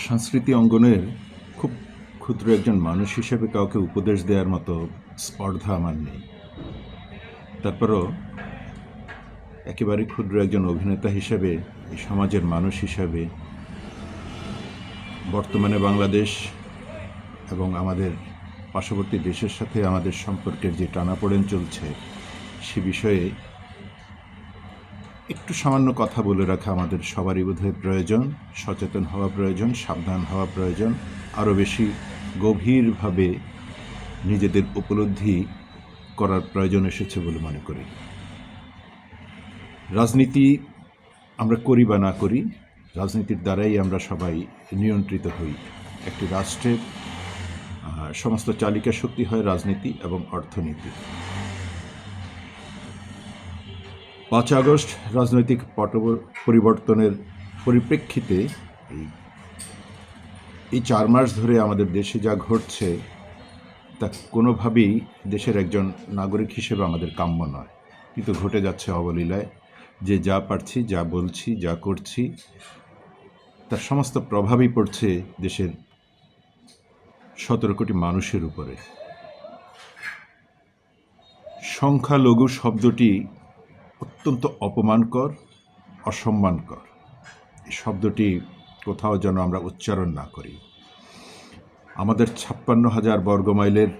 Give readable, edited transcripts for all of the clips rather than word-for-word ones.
সংস্কৃতি অঙ্গনের খুব ক্ষুদ্র একজন মানুষ হিসেবে কাউকে উপদেশ দেওয়ার মতো স্পর্ধা আমার নেই। তারপরও একেবারে ক্ষুদ্র একজন অভিনেতা হিসেবে, এই সমাজের মানুষ হিসেবে বর্তমানে বাংলাদেশ এবং আমাদের পার্শ্ববর্তী দেশের সাথে আমাদের সম্পর্কের যে টানাপোড়েন চলছে, সে বিষয়ে একটু সামান্য কথা বলে রাখা আমাদের সবারই বোধহয় প্রয়োজন। সচেতন হওয়া প্রয়োজন, সাবধান হওয়া প্রয়োজন, আরও বেশি গভীরভাবে নিজেদের উপলব্ধি করার প্রয়োজন এসেছে বলে মনে করি। রাজনীতি আমরা করি বা না করি, রাজনীতির দ্বারাই আমরা সবাই নিয়ন্ত্রিত হই। একটি রাষ্ট্রের সমস্ত চালিকা শক্তি হয় রাজনীতি এবং অর্থনীতি। 5 আগস্ট রাজনৈতিক পট পরিবর্তনের পরিপ্রেক্ষিতে এই 4 মাস ধরে আমাদের দেশে যা ঘটছে তা কোনোভাবেই দেশের একজন নাগরিক হিসেবে আমাদের কাম্য নয়, কিন্তু ঘটে যাচ্ছে অবলীলায়। যে যা পারছি, যা বলছি, যা করছি, তার সমস্ত প্রভাবই পড়ছে দেশের 17 কোটি মানুষের উপরে। সংখ্যালঘু শব্দটি অত্যন্ত অপমানকর, অসম্মানকর। এই শব্দটি কোথাও যেন আমরা উচ্চারণ না করি। আমাদের 56,000 বর্গমাইলের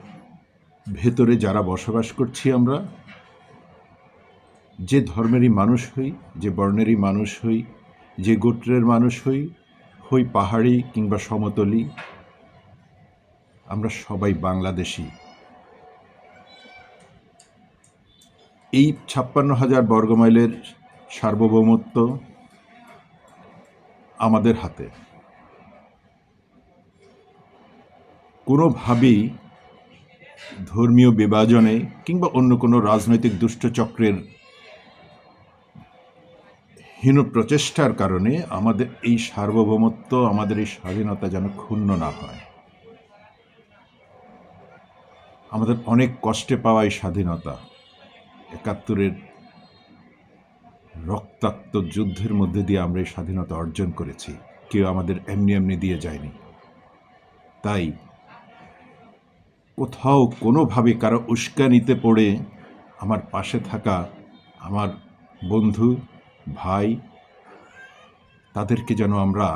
ভেতরে যারা বসবাস করছি, আমরা যে ধর্মেরই মানুষ হই, যে বর্ণেরই মানুষ হই, যে গোত্রের মানুষ হই, হই পাহাড়ি কিংবা সমতলি, আমরা সবাই বাংলাদেশি। এই 56,000 বর্গমাইলের সার্বভৌমত্ব আমাদের হাতে। কোনোভাবেই ধর্মীয় বিভাজনে কিংবা অন্য কোনো রাজনৈতিক দুষ্টচক্রের হীন প্রচেষ্টার কারণে আমাদের এই সার্বভৌমত্ব, আমাদের এই স্বাধীনতা যেন ক্ষুণ্ণ না হয়। আমাদের অনেক কষ্টে পাওয়া এই স্বাধীনতা, 71-এর রক্তাক্ত যুদ্ধের মধ্যে দিয়ে আমরা এই স্বাধীনতা অর্জন করেছি। কেউ আমাদের এমনি এমনি দিয়ে যায়নি। তাই কোথাও কোনোভাবে কারো উস্কানিতে পড়ে আমার পাশে থাকা আমার বন্ধু, ভাই, তাদেরকে যেন আমরা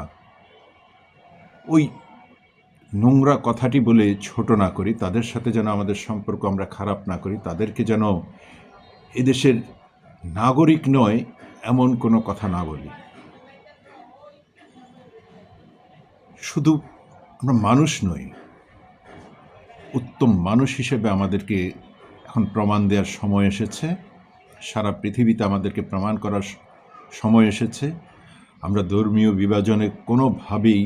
ওই নোংরা কথাটি বলে ছোট না করি, তাদের সাথে যেন আমাদের সম্পর্ক আমরা খারাপ না করি, তাদেরকে যেন এদেশের নাগরিক নয় এমন কোনো কথা না বলি। শুধু আমরা মানুষ নই, উত্তম মানুষ হিসেবে আমাদেরকে এখন প্রমাণ দেওয়ার সময় এসেছে। সারা পৃথিবীতে আমাদেরকে প্রমাণ করার সময় এসেছে। আমরা ধর্মীয় বিভাজনে কোনোভাবেই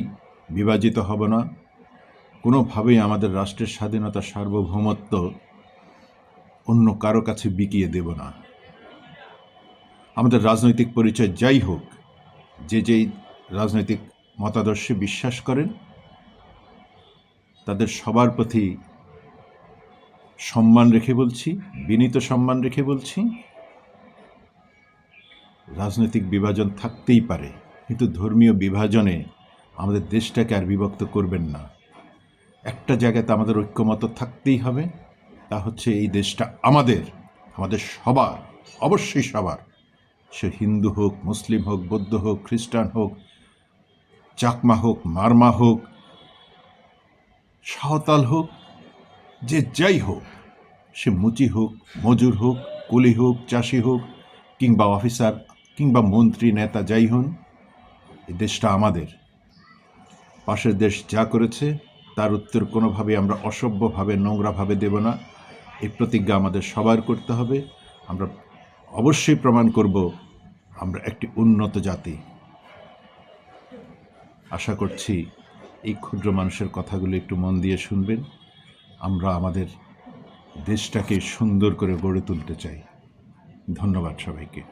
বিভাজিত হব না, কোনোভাবেই আমাদের রাষ্ট্রের স্বাধীনতা, সার্বভৌমত্ব অন্য কারো কাছে বিকিয়ে দেব না। আমাদের রাজনৈতিক পরিচয় যাই হোক, যে যেই রাজনৈতিক মতাদর্শে বিশ্বাস করেন, তাদের সবার প্রতি সম্মান রেখে বলছি, বিনীত সম্মান রেখে বলছি, রাজনৈতিক বিভাজন থাকতেই পারে, কিন্তু ধর্মীয় বিভাজনে আমাদের দেশটাকে আর বিভক্ত করবেন না। একটা জায়গাতে আমাদের ঐক্যমত থাকতেই হবে, তা হচ্ছে এই দেশটা আমাদের, আমাদের সবার, অবশ্যই সবার। সে হিন্দু হোক, মুসলিম হোক, বৌদ্ধ হোক, খ্রিস্টান হোক, চাকমা হোক, মারমা হোক, সাঁওতাল হোক, যে যাই হোক, সে মুচি হোক, মজুর হোক, কুলি হোক, চাষি হোক, কিংবা অফিসার, কিংবা মন্ত্রী, নেতা, যাই হন, এই দেশটা আমাদের। পাশের দেশ যা করেছে তার উত্তর কোনোভাবে আমরা অসভ্যভাবে, নোংরাভাবে দেব না। এই প্রতিজ্ঞা আমাদের সবার করতে হবে। আমরা অবশ্যই প্রমাণ করব আমরা একটি উন্নত জাতি। আশা করছি এই ক্ষুদ্র মানুষের কথাগুলো একটু মন দিয়ে শুনবেন। আমরা আমাদের দেশটাকে সুন্দর করে গড়ে তুলতে চাই। ধন্যবাদ সবাইকে।